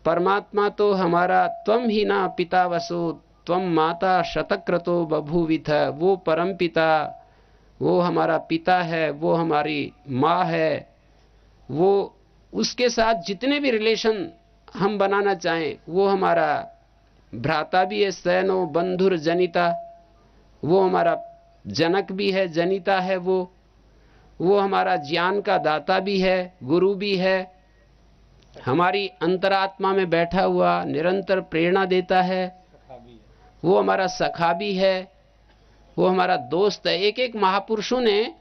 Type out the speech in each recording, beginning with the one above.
परमात्मा तो हमारा त्वम ही ना पिता वसो त्वम माता शतक्रतो बभूविथ, वो परम पिता, वो हमारा पिता है, वो हमारी माँ है, वो उसके साथ जितने भी रिलेशन हम बनाना चाहें, वो हमारा भ्राता भी है, सैनो बंधुर जनिता, वो हमारा जनक भी है, जनिता है, वो हमारा ज्ञान का दाता भी है, गुरु भी है, हमारी अंतरात्मा में बैठा हुआ निरंतर प्रेरणा देता है, वो हमारा सखा भी है, वो हमारा दोस्त है। एक एक महापुरुषों ने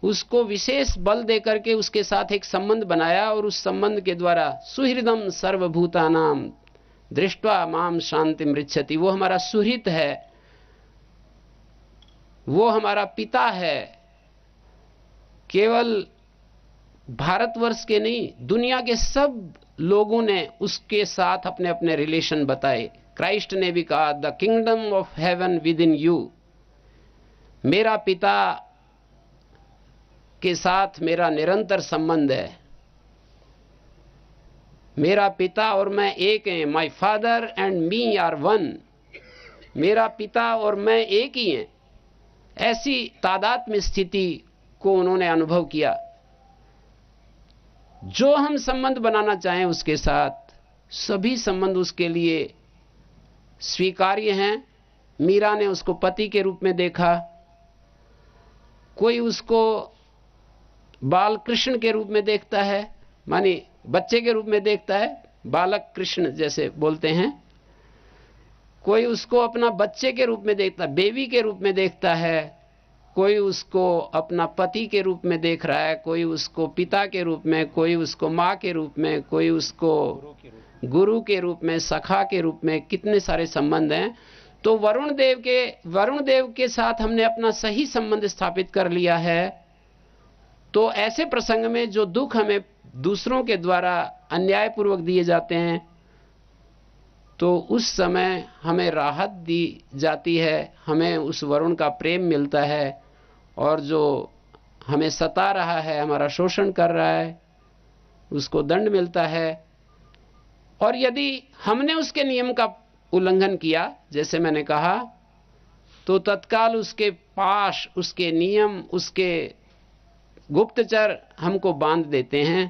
उसको विशेष बल देकर के उसके साथ एक संबंध बनाया और उस संबंध के द्वारा सुहृदम सर्वभूतानाम दृष्ट्वा माम शांति मृच्छति, वो हमारा सुहृद है, वो हमारा पिता है। केवल भारतवर्ष के नहीं, दुनिया के सब लोगों ने उसके साथ अपने अपने रिलेशन बताए। क्राइस्ट ने भी कहा, the kingdom of heaven with in you, मेरा पिता के साथ मेरा निरंतर संबंध है, मेरा पिता और मैं एक हैं, my father and me are one, मेरा पिता और मैं एक ही हैं। ऐसी तादात्म्य स्थिति को उन्होंने अनुभव किया। जो हम संबंध बनाना चाहें उसके साथ, सभी संबंध उसके लिए स्वीकार्य हैं। मीरा ने उसको पति के रूप में देखा, कोई उसको बाल कृष्ण के रूप में देखता है, मानी बच्चे के रूप में देखता है, बालक कृष्ण जैसे बोलते हैं। कोई उसको अपना बच्चे के रूप में देखता, बेबी के रूप में देखता है, कोई उसको अपना पति के रूप में देख रहा है, कोई उसको पिता के रूप में, कोई उसको माँ के रूप में, कोई उसको गुरु के रूप में, सखा के रूप में। कितने सारे संबंध हैं। तो वरुण देव के साथ हमने अपना सही संबंध स्थापित कर लिया है। तो ऐसे प्रसंग में जो दुख हमें दूसरों के द्वारा अन्यायपूर्वक दिए जाते हैं, तो उस समय हमें राहत दी जाती है, हमें उस वरुण का प्रेम मिलता है, और जो हमें सता रहा है, हमारा शोषण कर रहा है, उसको दंड मिलता है। और यदि हमने उसके नियम का उल्लंघन किया, जैसे मैंने कहा, तो तत्काल उसके पाश, उसके नियम, उसके गुप्तचर हमको बांध देते हैं।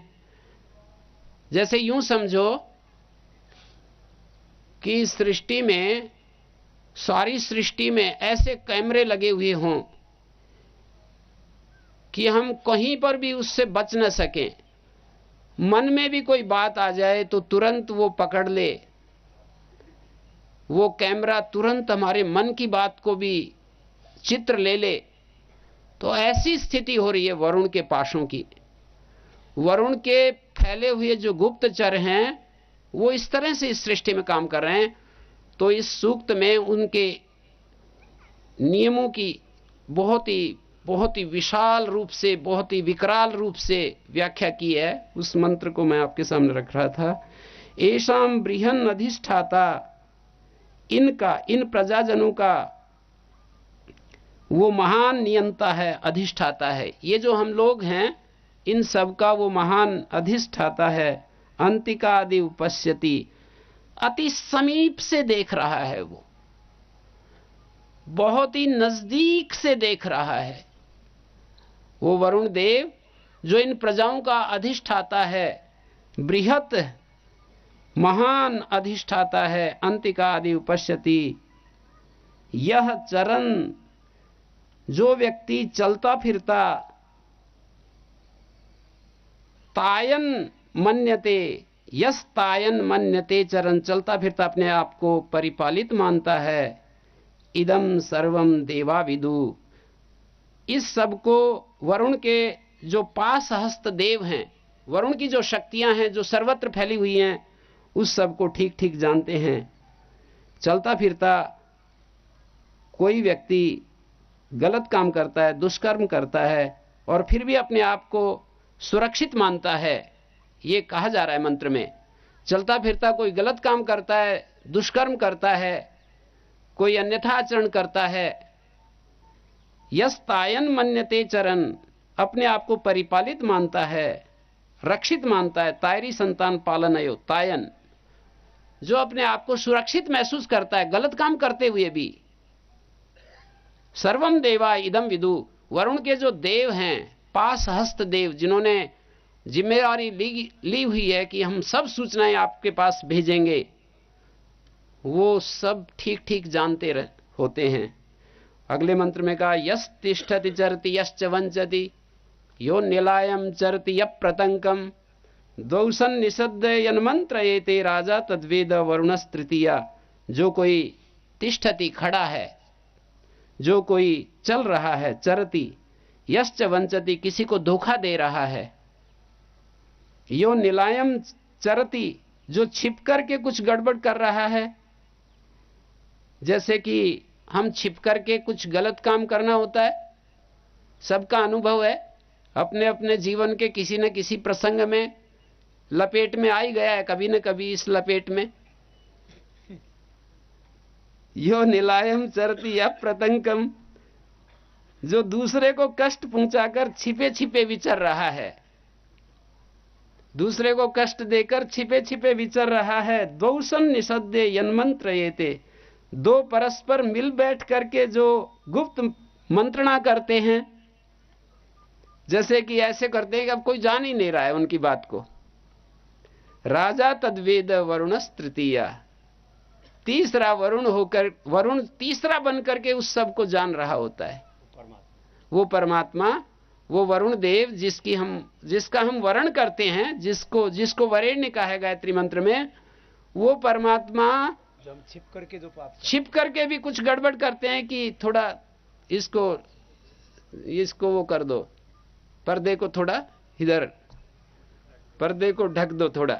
जैसे यूं समझो कि सृष्टि में, सारी सृष्टि में ऐसे कैमरे लगे हुए हों कि हम कहीं पर भी उससे बच न सकें। मन में भी कोई बात आ जाए तो तुरंत वो पकड़ ले, वो कैमरा तुरंत हमारे मन की बात को भी चित्र ले ले। तो ऐसी स्थिति हो रही है वरुण के पाशों की। वरुण के फैले हुए जो गुप्तचर हैं, वो इस तरह से इस सृष्टि में काम कर रहे हैं। तो इस सूक्त में उनके नियमों की बहुत ही विशाल रूप से, बहुत ही विकराल रूप से व्याख्या की है। उस मंत्र को मैं आपके सामने रख रहा था। एषाम बृहन अधिष्ठाता, इनका, इन प्रजाजनों का वो महान नियंता है, अधिष्ठाता है। ये जो हम लोग हैं, इन सब का वो महान अधिष्ठाता है। अंतिकादि उपश्यति, अति समीप से देख रहा है, वो बहुत ही नजदीक से देख रहा है। वो वरुण देव जो इन प्रजाओं का अधिष्ठाता है, बृहत महान अधिष्ठाता है। अंतिकादि उपश्यति, यह चरण, जो व्यक्ति चलता फिरता, तायन मन्यते, यस तायन मन्यते चरण, चलता फिरता अपने आप को परिपालित मानता है। इदम सर्वम देवा विदु, इस सब को वरुण के जो पास हस्त देव हैं, वरुण की जो शक्तियां हैं जो सर्वत्र फैली हुई हैं, उस सब को ठीक ठीक जानते हैं। चलता फिरता कोई व्यक्ति गलत काम करता है, दुष्कर्म करता है, और फिर भी अपने आप को सुरक्षित मानता है, ये कहा जा रहा है मंत्र में। चलता फिरता कोई गलत काम करता है, दुष्कर्म करता है, कोई अन्यथा आचरण करता है, यस्तायन मन्यते चरण, अपने आप को परिपालित मानता है, रक्षित मानता है। तायरी संतान पालन अयो, तायन जो अपने आप को सुरक्षित महसूस करता है गलत काम करते हुए भी। सर्वम देवा इदम विदु, वरुण के जो देव हैं, पास हस्त देव, जिन्होंने जिम्मेदारी ली हुई है कि हम सब सूचनाएं आपके पास भेजेंगे, वो सब ठीक ठीक जानते होते हैं। अगले मंत्र में कहा यस तिष्ठति चरति यश्च वंचति यो निलायम चरति यप्रतंकम द्वौसन निषद्ध यन्मंत्रयेते राजा तद्वेद वरुणस् तृतीया। जो कोई तिष्ठति खड़ा है, जो कोई चल रहा है, चरति यश्च वंचति किसी को धोखा दे रहा है, यो निलायम चरति जो छिप करके कुछ गड़बड़ कर रहा है, जैसे कि हम छिप करके कुछ गलत काम करना होता है, सबका अनुभव है, अपने अपने जीवन के किसी न किसी प्रसंग में लपेट में आ ही गया है कभी न कभी इस लपेट में। यो निलायम चरति अप्रतंकम, जो दूसरे को कष्ट पहुंचाकर छिपे छिपे विचर रहा है, दूसरे को कष्ट देकर छिपे छिपे विचर रहा है। द्वौसन निषद्दे यन्मंत्रयेते, दो परस्पर मिल बैठ करके जो गुप्त मंत्रणा करते हैं, जैसे कि ऐसे करते हैं कि अब कोई जान ही नहीं रहा है उनकी बात को। राजा तद्वेद वरुणस् तृतीया, तीसरा वरुण होकर, वरुण तीसरा बन करके उस सब को जान रहा होता है। वो परमात्मा, वो वरुण देव जिसका हम वर्ण करते हैं, जिसको वरेण्य कहा है गायत्री मंत्र में, वो परमात्मा जो हम छिप करके भी कुछ गड़बड़ करते हैं कि थोड़ा इसको वो कर दो, पर्दे को थोड़ा इधर, पर्दे को ढक दो थोड़ा।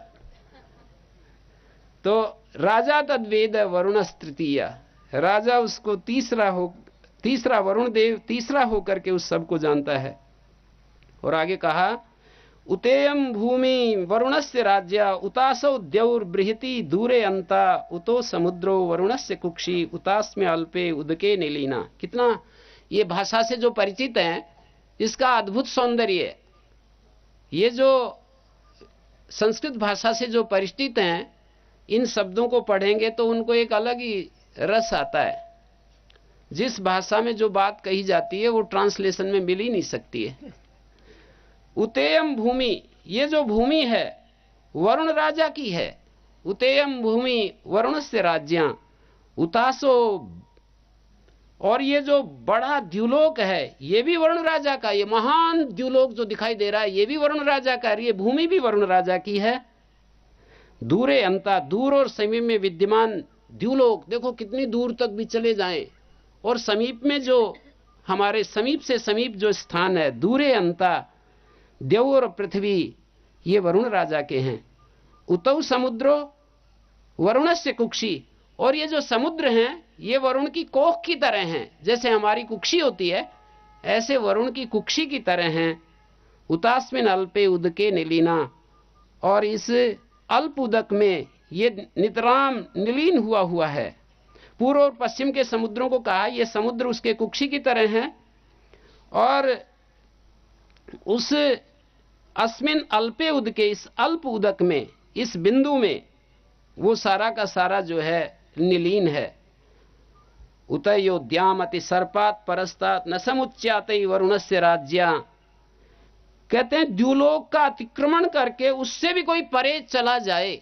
तो राजा तद्वेद वरुणस् तृतीया, राजा उसको तीसरा वरुण देव तीसरा होकर के उस सब को जानता है। और आगे कहा उतेयम भूमि वरुणस्य राज्य उतासो द्यौर बृहति दूरे अंता उतो समुद्रो वरुणस्य कुक्षी उतास्मे अल्पे उदके नीलिना। कितना ये भाषा से जो परिचित हैं, इसका अद्भुत सौंदर्य है। ये जो संस्कृत भाषा से जो परिचित हैं, इन शब्दों को पढ़ेंगे तो उनको एक अलग ही रस आता है। जिस भाषा में जो बात कही जाती है वो ट्रांसलेशन में मिल ही नहीं सकती है। उतेयम भूमि, ये जो भूमि है वरुण राजा की है। उतेयम भूमि वरुणस्य राज्यां उतासो, और ये जो बड़ा द्युलोक है ये भी वरुण राजा का, ये महान द्युलोक जो दिखाई दे रहा है ये भी वरुण राजा का, ये भूमि भी वरुण राजा की है। दूरे अंता, दूर और समीप में विद्यमान द्युलोक, देखो कितनी दूर तक भी चले जाएं, और समीप में जो हमारे समीप से समीप जो स्थान है, दूरे अंता, देव और पृथ्वी, ये वरुण राजा के हैं। उतौ समुद्रो वरुणस्य कुक्षी, और ये जो समुद्र हैं ये वरुण की कोख की तरह हैं। जैसे हमारी कुक्षी होती है, ऐसे वरुण की कुक्षी की तरह हैं। उतास्मिन अल्पे उदके नीलिना, और इस अल्प उदक में ये नितराम निलीन हुआ है। पूर्व और पश्चिम के समुद्रों को कहा ये समुद्र उसके कुक्षी की तरह हैं, और उस अस्मिन अल्पे उदके, इस अल्प उदक में, इस बिंदु में वो सारा का सारा जो है निलीन है। उतयोद्यामति सर्पात परस्तात न समुच्चातई वरुणस्य राज्या, कहते हैं द्युलोक का अतिक्रमण करके उससे भी कोई परे चला जाए,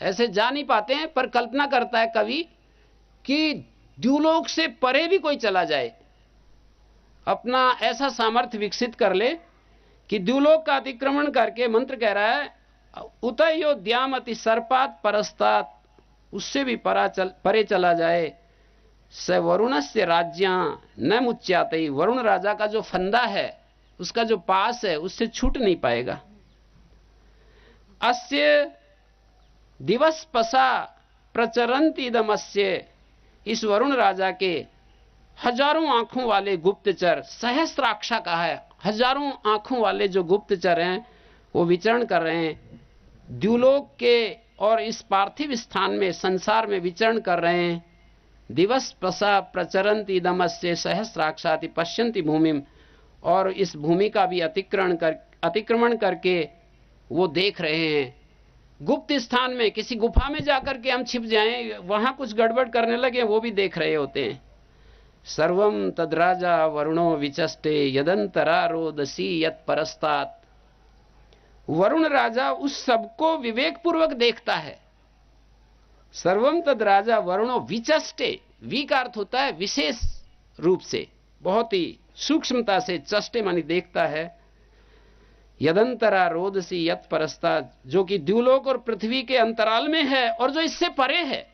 ऐसे जा नहीं पाते हैं, पर कल्पना करता है कवि कि द्युलोक से परे भी कोई चला जाए, अपना ऐसा सामर्थ्य विकसित कर ले कि द्युलोक का अतिक्रमण करके, मंत्र कह रहा है उतयोद्यामति सर्पात परस्तात, उससे भी परे चला जाए। स वरुणस्य राज्यां न मुच्चाते, वरुण राजा का जो फंदा है, उसका जो पास है, उससे छूट नहीं पाएगा। अस्य दिवस पसा प्रचरंति दमस्य, इस वरुण राजा के हजारों आंखों वाले गुप्तचर, सहस्राक्षा कहा है, हजारों आंखों वाले जो गुप्तचर हैं वो विचरण कर रहे हैं द्युलोक के और इस पार्थिव स्थान में, संसार में विचरण कर रहे हैं। दिवस पसा प्रचरंति दमस्य सहस्राक्षाति पश्यन्ति भूमिम, और इस भूमि का भी अतिक्रमण करके वो देख रहे हैं। गुप्त स्थान में किसी गुफा में जाकर के हम छिप जाएं, वहां कुछ गड़बड़ करने लगे, वो भी देख रहे होते हैं। सर्वम तद्राजा वरुणो विचष्टे यदंतरा रोदसी यत परस्तात। वरुण राजा उस सबको विवेक पूर्वक देखता है। सर्वम तद्राजा वरुणो विचष्टे, वी का अर्थ होता है विशेष रूप से, बहुत ही सूक्ष्मता से, चष्टे मानी देखता है। यदंतरा रोदसी यत परस्तात, जो कि द्युलोक और पृथ्वी के अंतराल में है और जो इससे परे है,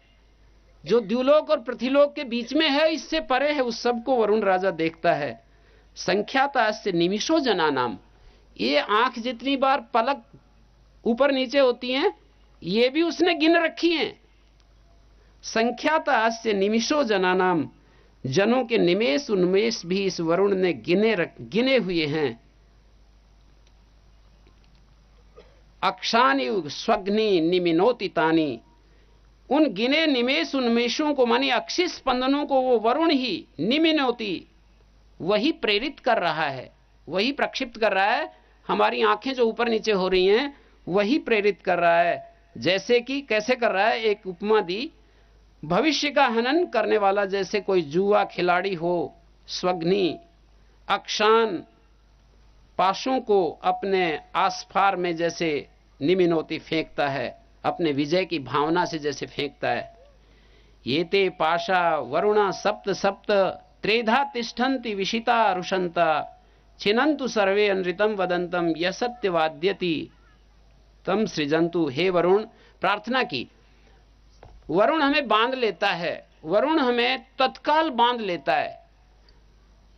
जो द्युलोक और पृथ्वीलोक के बीच में है, इससे परे है, उस सबको वरुण राजा देखता है। संख्यातास्य निमिषो जना नाम, ये आंख जितनी बार पलक ऊपर नीचे होती हैं, ये भी उसने गिन रखी हैं। संख्यातास्य निमिषो जना नाम, जनों के निमेष उन्मेष भी इस वरुण ने गिने हुए हैं। अक्षानि स्वग्नि निमिनोति तानी, उन गिने निमेष उन्मेषों को मानी अक्षी स्पंदनों को वो वरुण ही निमिनोति, वही प्रेरित कर रहा है, वही प्रक्षिप्त कर रहा है। हमारी आंखें जो ऊपर नीचे हो रही हैं, वही प्रेरित कर रहा है। जैसे कि कैसे कर रहा है, एक उपमा दी, भविष्य का हनन करने वाला जैसे कोई जुआ खिलाड़ी हो, स्वग्नि अक्षान पाशों को अपने आसपार में जैसे निमिनोति फेंकता है, अपने विजय की भावना से जैसे फेंकता है। ये ते पाशा वरुणा सप्त सप्त त्रेधा तिष्ठन्ति विशिता रुषंता छिनंतु सर्वे अनृतम वदंतम यसत्यवाद्यति तम सृजंतु। हे वरुण, प्रार्थना की, वरुण हमें बांध लेता है, वरुण हमें तत्काल बांध लेता है।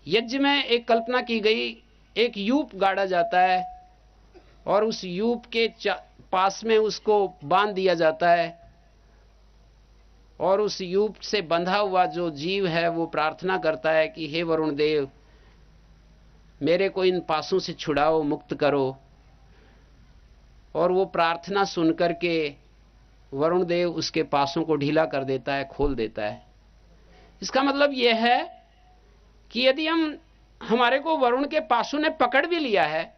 यज्ञ में एक कल्पना की गई, एक यूप गाड़ा जाता है और उस यूप के पास में उसको बांध दिया जाता है, और उस यूप से बंधा हुआ जो जीव है वो प्रार्थना करता है कि हे वरुण देव, मेरे को इन पासों से छुड़ाओ, मुक्त करो। और वो प्रार्थना सुनकर के वरुण देव उसके पासों को ढीला कर देता है, खोल देता है। इसका मतलब यह है कि यदि हमारे को वरुण के पासों ने पकड़ भी लिया है,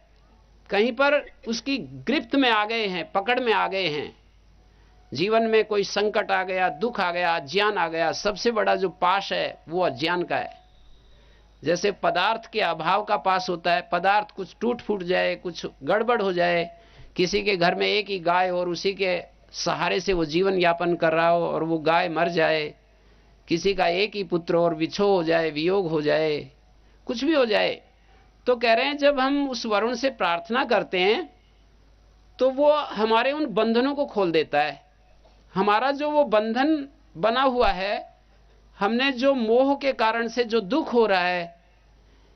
कहीं पर उसकी गिरफ्त में आ गए हैं, पकड़ में आ गए हैं, जीवन में कोई संकट आ गया, दुख आ गया, अज्ञान आ गया, सबसे बड़ा जो पाश है वो अज्ञान का है। जैसे पदार्थ के अभाव का पास होता है, पदार्थ कुछ टूट फूट जाए, कुछ गड़बड़ हो जाए, किसी के घर में एक ही गाय और उसी के सहारे से वो जीवन यापन कर रहा हो और वो गाय मर जाए, किसी का एक ही पुत्र और विछोह हो जाए, वियोग हो जाए, कुछ भी हो जाए, तो कह रहे हैं जब हम उस वरुण से प्रार्थना करते हैं तो वो हमारे उन बंधनों को खोल देता है। हमारा जो वो बंधन बना हुआ है, हमने जो मोह के कारण से जो दुख हो रहा है,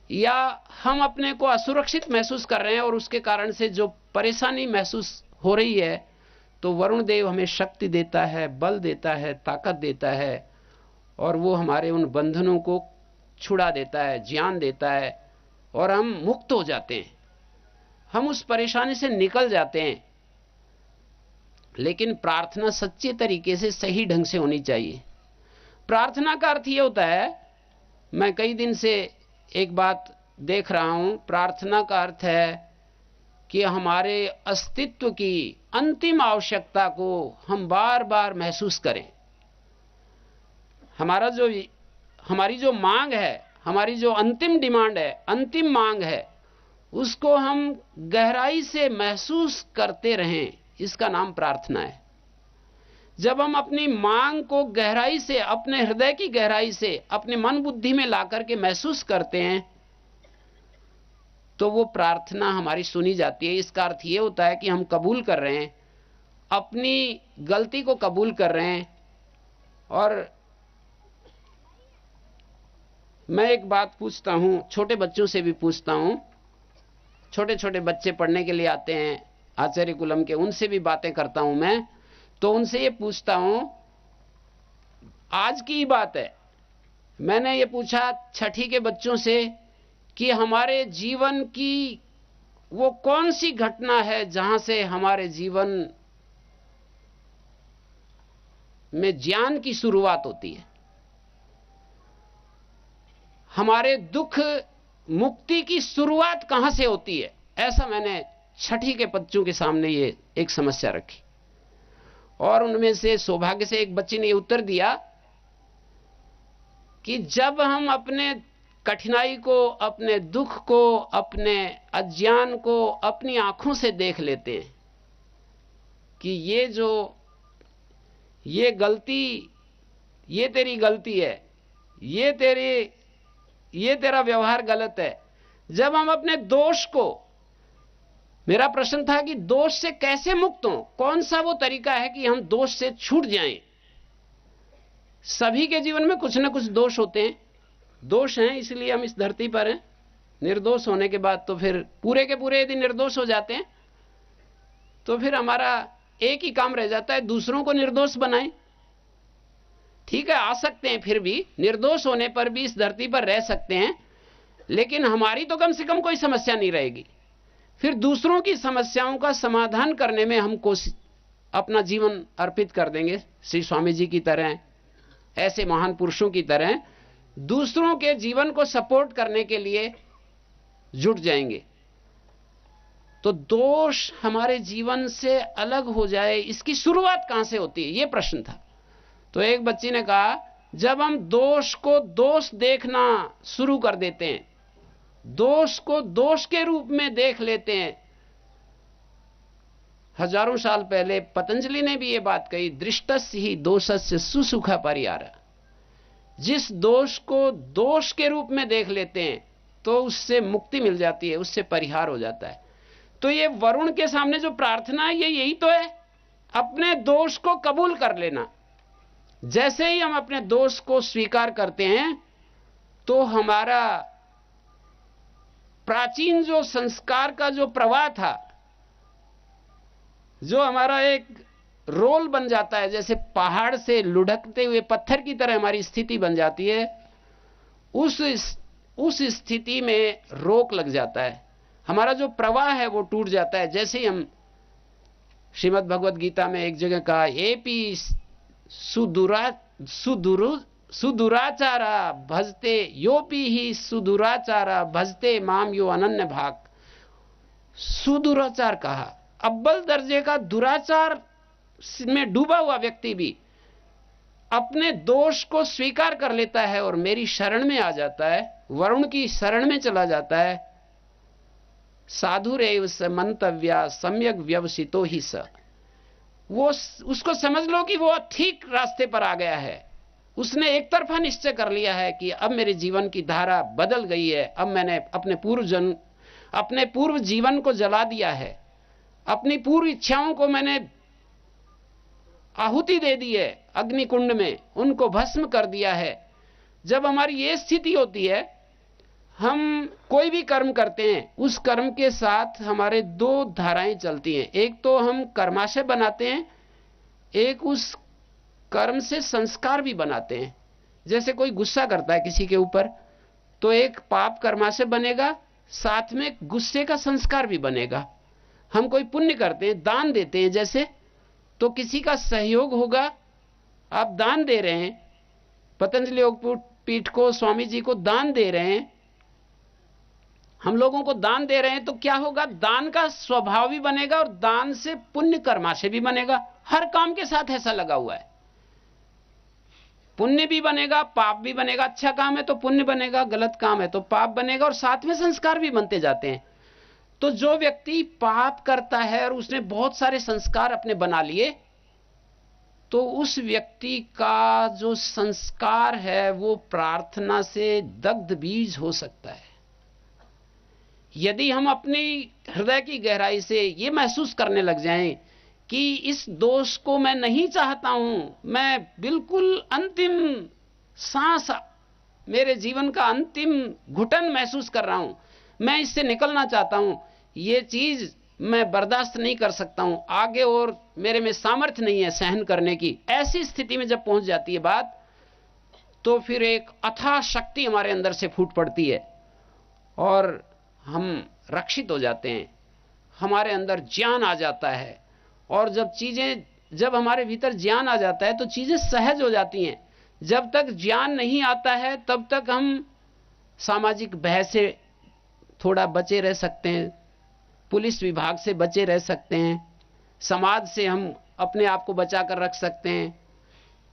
या हम अपने को असुरक्षित महसूस कर रहे हैं और उसके कारण से जो परेशानी महसूस हो रही है, तो वरुण देव हमें शक्ति देता है, बल देता है, ताकत देता है, और वो हमारे उन बंधनों को छुड़ा देता है, ज्ञान देता है, और हम मुक्त हो जाते हैं, हम उस परेशानी से निकल जाते हैं। लेकिन प्रार्थना सच्चे तरीके से, सही ढंग से होनी चाहिए। प्रार्थना का अर्थ यह होता है, मैं कई दिन से एक बात देख रहा हूं, प्रार्थना का अर्थ है कि हमारे अस्तित्व की अंतिम आवश्यकता को हम बार बार महसूस करें। हमारी जो मांग है, हमारी जो अंतिम डिमांड है, अंतिम मांग है, उसको हम गहराई से महसूस करते रहें, इसका नाम प्रार्थना है। जब हम अपनी मांग को गहराई से, अपने हृदय की गहराई से, अपने मन बुद्धि में ला करके महसूस करते हैं, तो वो प्रार्थना हमारी सुनी जाती है। इसका अर्थ ये होता है कि हम कबूल कर रहे हैं, अपनी गलती को कबूल कर रहे हैं। और मैं एक बात पूछता हूं, छोटे बच्चों से भी पूछता हूं, छोटे छोटे बच्चे पढ़ने के लिए आते हैं आचार्य कुलम के, उनसे भी बातें करता हूं मैं, तो उनसे ये पूछता हूं, आज की बात है, मैंने ये पूछा छठी के बच्चों से कि हमारे जीवन की वो कौन सी घटना है जहां से हमारे जीवन में ज्ञान की शुरुआत होती है, हमारे दुख मुक्ति की शुरुआत कहां से होती है। ऐसा मैंने छठी के बच्चों के सामने ये एक समस्या रखी। और उनमें से सौभाग्य से एक बच्ची ने ये उत्तर दिया कि जब हम अपने कठिनाई को, अपने दुख को, अपने अज्ञान को अपनी आंखों से देख लेते हैं कि ये गलती, ये तेरी गलती है, ये तेरा व्यवहार गलत है। जब हम अपने दोष को, मेरा प्रश्न था कि दोष से कैसे मुक्त हों, कौन सा वो तरीका है कि हम दोष से छूट जाएं। सभी के जीवन में कुछ ना कुछ दोष होते हैं, दोष हैं इसलिए हम इस धरती पर हैं। निर्दोष होने के बाद तो फिर पूरे के पूरे यदि निर्दोष हो जाते हैं तो फिर हमारा एक ही काम रह जाता है, दूसरों को निर्दोष बनाएं। ठीक है, आ सकते हैं, फिर भी निर्दोष होने पर भी इस धरती पर रह सकते हैं, लेकिन हमारी तो कम से कम कोई समस्या नहीं रहेगी। फिर दूसरों की समस्याओं का समाधान करने में हम अपना जीवन अर्पित कर देंगे, श्री स्वामी जी की तरह, ऐसे महान पुरुषों की तरह दूसरों के जीवन को सपोर्ट करने के लिए जुट जाएंगे। तो दोष हमारे जीवन से अलग हो जाए, इसकी शुरुआत कहां से होती है, यह प्रश्न था। तो एक बच्ची ने कहा, जब हम दोष को दोष देखना शुरू कर देते हैं, दोष को दोष के रूप में देख लेते हैं। हजारों साल पहले पतंजलि ने भी यह बात कही, दृष्टस्य ही दोषस्य सुसुखा परिहार। जिस दोष को दोष के रूप में देख लेते हैं तो उससे मुक्ति मिल जाती है, उससे परिहार हो जाता है। तो ये वरुण के सामने जो प्रार्थना है, ये यही तो है, अपने दोष को कबूल कर लेना। जैसे ही हम अपने दोष को स्वीकार करते हैं तो हमारा प्राचीन जो संस्कार का जो प्रवाह था, जो हमारा एक रोल बन जाता है, जैसे पहाड़ से लुढ़कते हुए पत्थर की तरह हमारी स्थिति बन जाती है, उस स्थिति में रोक लग जाता है, हमारा जो प्रवाह है वो टूट जाता है। जैसे ही हम, श्रीमद् भगवद गीता में एक जगह कहा, एपी सुदुराचारा भजते योपी ही सुदुराचारा भजते माम यो अनन्य भाग। सुदुराचार कहा, अव्वल दर्जे का दुराचार में डूबा हुआ व्यक्ति भी अपने दोष को स्वीकार कर लेता है और मेरी शरण में आ जाता है, वरुण की शरण में चला जाता है। साधुरेव स मंतव्या सम्यक व्यवसितो ही स, वो उसको समझ लो कि वो ठीक रास्ते पर आ गया है। उसने एक तरफा निश्चय कर लिया है कि अब मेरे जीवन की धारा बदल गई है, अब मैंने अपने पूर्व जीवन को जला दिया है, अपनी पूर्व इच्छाओं को मैंने आहुति दे दी है अग्निकुंड में, उनको भस्म कर दिया है। जब हमारी ये स्थिति होती है, हम कोई भी कर्म करते हैं, उस कर्म के साथ हमारे दो धाराएं चलती हैं। एक तो हम कर्माशय बनाते हैं, एक उस कर्म से संस्कार भी बनाते हैं। जैसे कोई गुस्सा करता है किसी के ऊपर, तो एक पाप कर्माशय बनेगा, साथ में गुस्से का संस्कार भी बनेगा। हम कोई पुण्य करते हैं, दान देते हैं जैसे, तो किसी का सहयोग होगा। आप दान दे रहे हैं, पतंजलि योगपीठ को, स्वामी जी को दान दे रहे हैं, हम लोगों को दान दे रहे हैं, तो क्या होगा, दान का स्वभाव भी बनेगा और दान से पुण्य कर्माशय भी बनेगा। हर काम के साथ ऐसा लगा हुआ है, पुण्य भी बनेगा, पाप भी बनेगा। अच्छा काम है तो पुण्य बनेगा, गलत काम है तो पाप बनेगा, और साथ में संस्कार भी बनते जाते हैं। तो जो व्यक्ति पाप करता है और उसने बहुत सारे संस्कार अपने बना लिए, तो उस व्यक्ति का जो संस्कार है वो प्रार्थना से दग्ध बीज हो सकता है। यदि हम अपनी हृदय की गहराई से ये महसूस करने लग जाएं कि इस दोष को मैं नहीं चाहता हूं, मैं बिल्कुल अंतिम सांस, मेरे जीवन का अंतिम घुटन महसूस कर रहा हूं, मैं इससे निकलना चाहता हूं, ये चीज मैं बर्दाश्त नहीं कर सकता हूं, आगे और मेरे में सामर्थ्य नहीं है सहन करने की, ऐसी स्थिति में जब पहुंच जाती है बात, तो फिर एक अथाह शक्ति हमारे अंदर से फूट पड़ती है और हम रक्षित हो जाते हैं, हमारे अंदर ज्ञान आ जाता है। और जब हमारे भीतर ज्ञान आ जाता है तो चीजें सहज हो जाती हैं। जब तक ज्ञान नहीं आता है तब तक हम सामाजिक भय से थोड़ा बचे रह सकते हैं, पुलिस विभाग से बचे रह सकते हैं, समाज से हम अपने आप को बचा कर रख सकते हैं,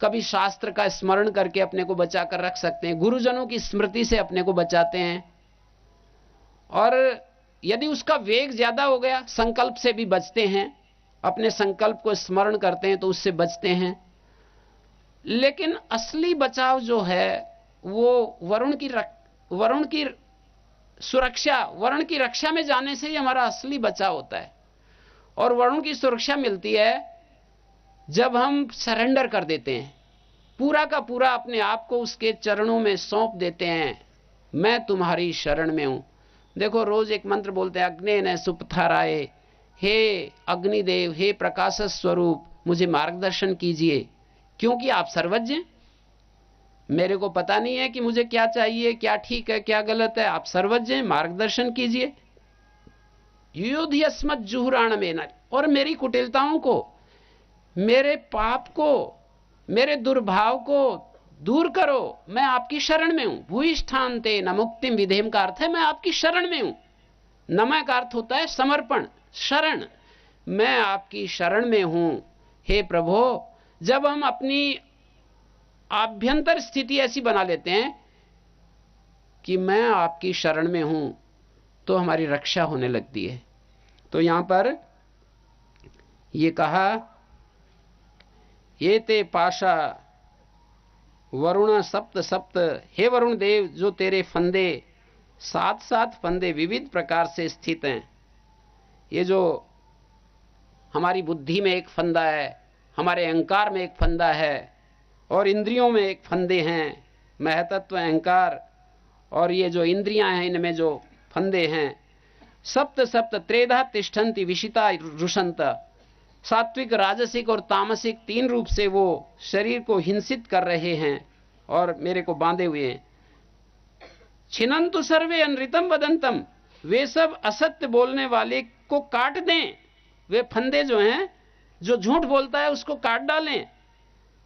कभी शास्त्र का स्मरण करके अपने को बचा कर रख सकते हैं, गुरुजनों की स्मृति से अपने को बचाते हैं। और यदि उसका वेग ज्यादा हो गया, संकल्प से भी बचते हैं, अपने संकल्प को स्मरण करते हैं तो उससे बचते हैं। लेकिन असली बचाव जो है वो वरुण की सुरक्षा, वरुण की रक्षा में जाने से ही हमारा असली बचाव होता है। और वरुण की सुरक्षा मिलती है जब हम सरेंडर कर देते हैं, पूरा का पूरा अपने आप को उसके चरणों में सौंप देते हैं, मैं तुम्हारी शरण में हूं। देखो रोज एक मंत्र बोलते हैं, अग्ने न सुपथाराए, हे अग्निदेव, हे प्रकाश स्वरूप, मुझे मार्गदर्शन कीजिए, क्योंकि आप सर्वज्ञ हैं। मेरे को पता नहीं है कि मुझे क्या चाहिए, क्या ठीक है, क्या गलत है, आप सर्वज्ञ हैं, मार्गदर्शन कीजिए। युयोध्यस्मत् जुहुराण में, और मेरी कुटिलताओं को, मेरे पाप को, मेरे दुर्भाव को दूर करो, मैं आपकी शरण में हूं। भूयिष्ठान्ते न मुक्तिम विधेम का अर्थ है मैं आपकी शरण में हूं। नमः का अर्थ होता है समर्पण, शरण, मैं आपकी शरण में हूं हे प्रभु। जब हम अपनी आभ्यंतर स्थिति ऐसी बना लेते हैं कि मैं आपकी शरण में हूं, तो हमारी रक्षा होने लगती है। तो यहां पर यह कहा, ये ते पाशा वरुण सप्त सप्त, हे वरुण देव, जो तेरे फंदे 7-7 फंदे विविध प्रकार से स्थित हैं। ये जो हमारी बुद्धि में एक फंदा है, हमारे अहंकार में एक फंदा है, और इंद्रियों में एक फंदे हैं, महतत्व, अहंकार, और ये जो इंद्रियां हैं इनमें जो फंदे हैं। सप्त सप्त त्रेधा तिष्ठन्ति विशिता रुषंत, सात्विक, राजसिक और तामसिक 3 रूप से वो शरीर को हिंसित कर रहे हैं और मेरे को बांधे हुए हैं। छिनंतु सर्वे अनृतम वदंतम, वे सब असत्य बोलने वाले को काट दें। वे फंदे जो हैं, जो झूठ बोलता है उसको काट डालें।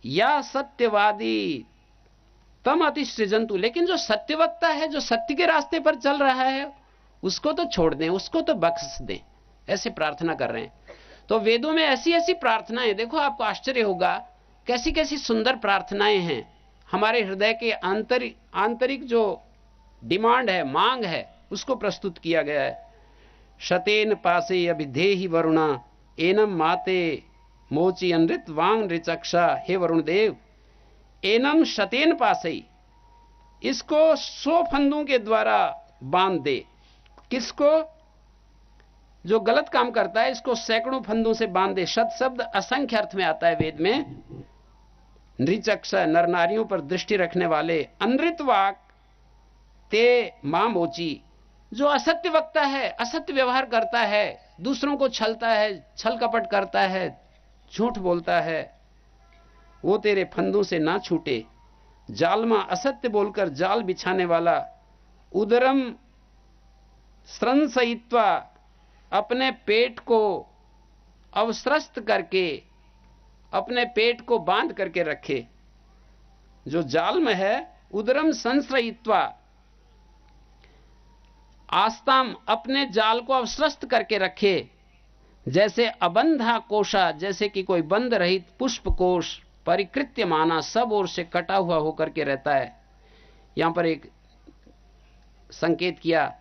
या सत्यवादी तम अतिसृजंतु, लेकिन जो सत्यवक्ता है, जो सत्य के रास्ते पर चल रहा है, उसको तो छोड़ दें, उसको तो बख्श दें। ऐसे प्रार्थना कर रहे हैं। तो वेदों में ऐसी ऐसी प्रार्थनाएं, देखो आपको आश्चर्य होगा कैसी कैसी सुंदर प्रार्थनाएं हैं। हमारे हृदय के आंतरिक जो डिमांड है, मांग है, उसको प्रस्तुत किया गया है। शतेन पासे अभिधेहि वरुणा, एनम माते मोची अनृत वांग नृचक्षा, हे वरुण देव, एनम शतेन पासे, इसको 100 फंदों के द्वारा बांध दे। किसको? जो गलत काम करता है, इसको सैकड़ों फंदों से बांध दे। शत शब्द असंख्य अर्थ में आता है वेद में। नृचक्ष, नर नारियों पर दृष्टि रखने वाले। अनृत वाक ते मां मोची, जो असत्य वक्ता है, असत्य व्यवहार करता है, दूसरों को छलता है, छल कपट करता है, झूठ बोलता है, वो तेरे फंदों से ना छूटे। जालमा, असत्य बोलकर जाल बिछाने वाला। उदरम स्रंसयित्वा, अपने पेट को अवस्त्रस्त करके, अपने पेट को बांध करके रखे। जो जाल में है, उदरम संश्रयित्वा, आस्ताम, अपने जाल को अवस्त्रस्त करके रखे। जैसे अबंधा कोशा, जैसे कि कोई बंद रहित पुष्प कोश, परिकृत्य माना, सब ओर से कटा हुआ होकर के रहता है। यहां पर एक संकेत किया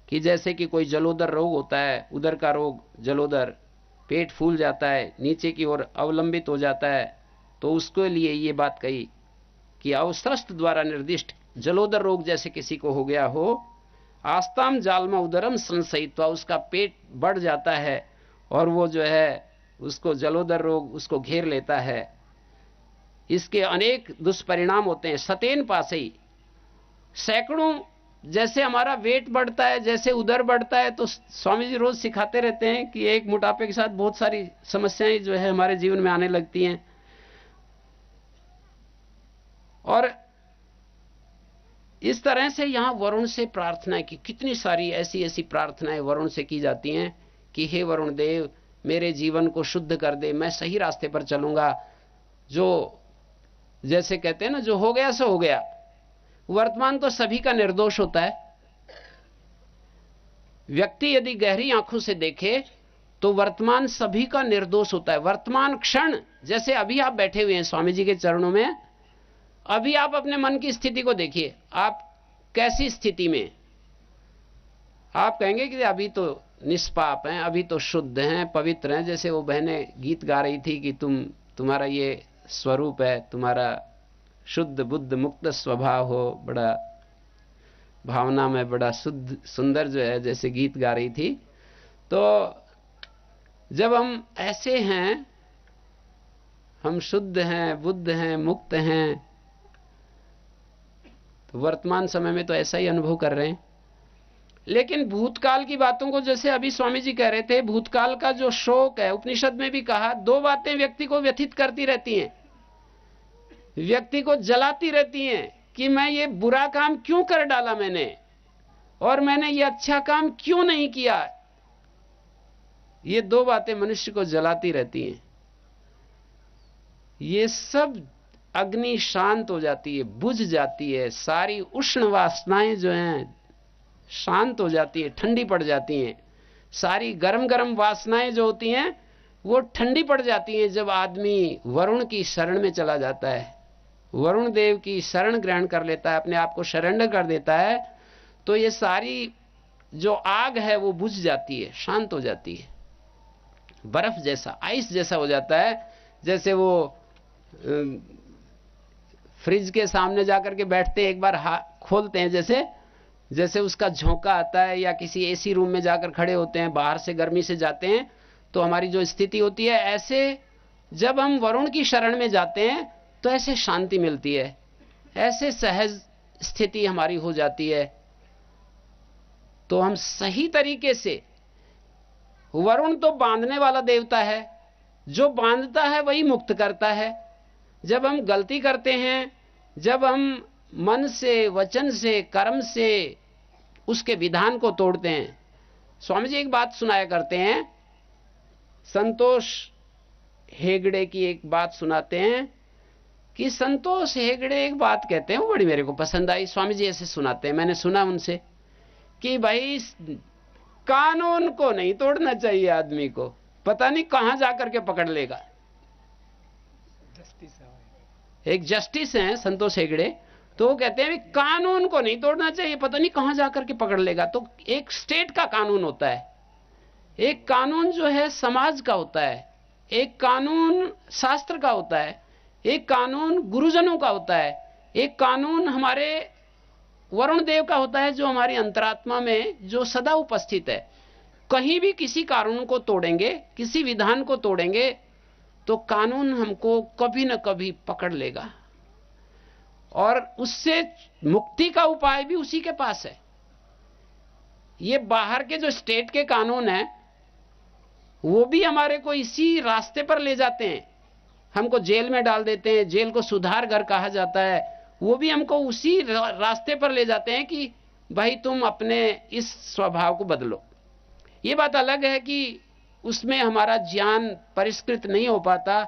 कि जैसे कि कोई जलोदर रोग होता है, उदर का रोग, जलोदर, पेट फूल जाता है, नीचे की ओर अवलंबित हो जाता है, तो उसके लिए ये बात कही कि अवस्त्रस्त द्वारा निर्दिष्ट जलोदर रोग जैसे किसी को हो गया हो। आस्ताम जालमा उदरम संशयित्वा, उसका पेट बढ़ जाता है और वो जो है उसको जलोदर रोग उसको घेर लेता है। इसके अनेक दुष्परिणाम होते हैं। सतेन पासे ही, सैकड़ों, जैसे हमारा वेट बढ़ता है, जैसे उदर बढ़ता है, तो स्वामी जी रोज सिखाते रहते हैं कि एक मोटापे के साथ बहुत सारी समस्याएं जो है हमारे जीवन में आने लगती हैं। और इस तरह से यहां वरुण से प्रार्थना की, कितनी सारी ऐसी ऐसी प्रार्थनाएं वरुण से की जाती हैं कि हे वरुण देव, मेरे जीवन को शुद्ध कर दे, मैं सही रास्ते पर चलूंगा। जो जैसे कहते हैं ना, जो हो गया सो हो गया। वर्तमान तो सभी का निर्दोष होता है। व्यक्ति यदि गहरी आंखों से देखे तो वर्तमान सभी का निर्दोष होता है। वर्तमान क्षण, जैसे अभी आप बैठे हुए हैं स्वामी जी के चरणों में, अभी आप अपने मन की स्थिति को देखिए, आप कैसी स्थिति में। आप कहेंगे कि अभी तो निष्पाप हैं, अभी तो शुद्ध हैं, पवित्र हैं। जैसे वो बहनें गीत गा रही थी कि तुम्हारा ये स्वरूप है, तुम्हारा शुद्ध बुद्ध मुक्त स्वभाव हो, बड़ा भावना में बड़ा शुद्ध सुंदर जो है, जैसे गीत गा रही थी। तो जब हम ऐसे हैं, हम शुद्ध हैं, बुद्ध हैं, मुक्त हैं, तो वर्तमान समय में तो ऐसा ही अनुभव कर रहे हैं। लेकिन भूतकाल की बातों को, जैसे अभी स्वामी जी कह रहे थे, भूतकाल का जो शोक है, उपनिषद में भी कहा, दो बातें व्यक्ति को व्यथित करती रहती हैं, व्यक्ति को जलाती रहती हैं कि मैं ये बुरा काम क्यों कर डाला मैंने, और मैंने ये अच्छा काम क्यों नहीं किया। ये दो बातें मनुष्य को जलाती रहती हैं। ये सब अग्नि शांत हो जाती है, बुझ जाती है, सारी उष्ण वासनाएं जो हैं शांत हो जाती है, ठंडी पड़ जाती हैं। सारी गरम गरम वासनाएं जो होती हैं वो ठंडी पड़ जाती हैं जब आदमी वरुण की शरण में चला जाता है, वरुण देव की शरण ग्रहण कर लेता है, अपने आप को सरेंडर कर देता है। तो ये सारी जो आग है वो बुझ जाती है, शांत हो जाती है, बर्फ जैसा, आइस जैसा हो जाता है। जैसे वो फ्रिज के सामने जाकर के बैठते हैं, एक बार खोलते हैं, जैसे उसका झोंका आता है, या किसी एसी रूम में जाकर खड़े होते हैं, बाहर से गर्मी से जाते हैं, तो हमारी जो स्थिति होती है, ऐसे जब हम वरुण की शरण में जाते हैं तो ऐसे शांति मिलती है, ऐसे सहज स्थिति हमारी हो जाती है। तो हम सही तरीके से, वरुण तो बांधने वाला देवता है, जो बांधता है वही मुक्त करता है। जब हम गलती करते हैं, जब हम मन से, वचन से, कर्म से उसके विधान को तोड़ते हैं। स्वामी जी एक बात सुनाया करते हैं, संतोष हेगड़े की एक बात सुनाते हैं कि संतोष हेगड़े एक बात कहते हैं, वो बड़ी मेरे को पसंद आई। स्वामी जी ऐसे सुनाते हैं, मैंने सुना उनसे कि भाई कानून को नहीं तोड़ना चाहिए आदमी को, पता नहीं कहां जाकर के पकड़ लेगा। एक जस्टिस हैं संतोष हेगड़े, तो वो कहते हैं कानून को नहीं तोड़ना चाहिए, पता नहीं कहां जाकर के पकड़ लेगा। तो एक स्टेट का कानून होता है, एक कानून जो है समाज का होता है, एक कानून शास्त्र का होता है, एक कानून गुरुजनों का होता है, एक कानून हमारे वरुण देव का होता है, जो हमारी अंतरात्मा में जो सदा उपस्थित है। कहीं भी किसी कानून को तोड़ेंगे, किसी विधान को तोड़ेंगे, तो कानून हमको कभी न कभी पकड़ लेगा, और उससे मुक्ति का उपाय भी उसी के पास है। ये बाहर के जो स्टेट के कानून हैं, वो भी हमारे को इसी रास्ते पर ले जाते हैं, हमको जेल में डाल देते हैं, जेल को सुधार घर कहा जाता है, वो भी हमको उसी रास्ते पर ले जाते हैं कि भाई तुम अपने इस स्वभाव को बदलो। ये बात अलग है कि उसमें हमारा ज्ञान परिष्कृत नहीं हो पाता,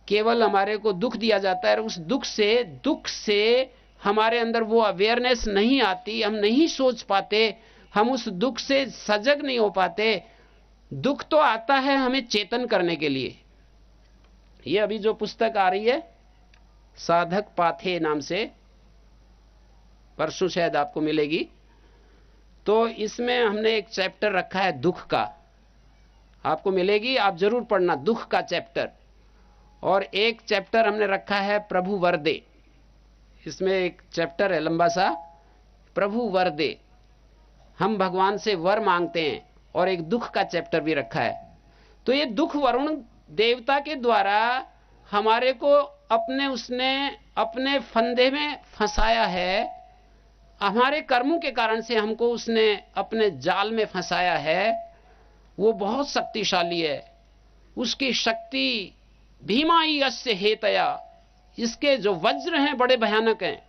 केवल हमारे को दुख दिया जाता है, और उस दुख से हमारे अंदर वो अवेयरनेस नहीं आती, हम नहीं सोच पाते, हम उस दुख से सजग नहीं हो पाते। दुख तो आता है हमें चेतन करने के लिए। ये अभी जो पुस्तक आ रही है साधक पाथे नाम से, परसों शायद आपको मिलेगी, तो इसमें हमने एक चैप्टर रखा है दुख का, आपको मिलेगी, आप जरूर पढ़ना, दुख का चैप्टर। और एक चैप्टर हमने रखा है प्रभु वर दे, इसमें एक चैप्टर है लंबा सा, प्रभु वर दे, हम भगवान से वर मांगते हैं, और एक दुख का चैप्टर भी रखा है। तो ये दुख वरुण देवता के द्वारा हमारे को उसने अपने फंदे में फंसाया है, हमारे कर्मों के कारण से हमको उसने अपने जाल में फंसाया है। वो बहुत शक्तिशाली है, उसकी शक्ति भीमाई अस्य हेतया, इसके जो वज्र हैं बड़े भयानक हैं,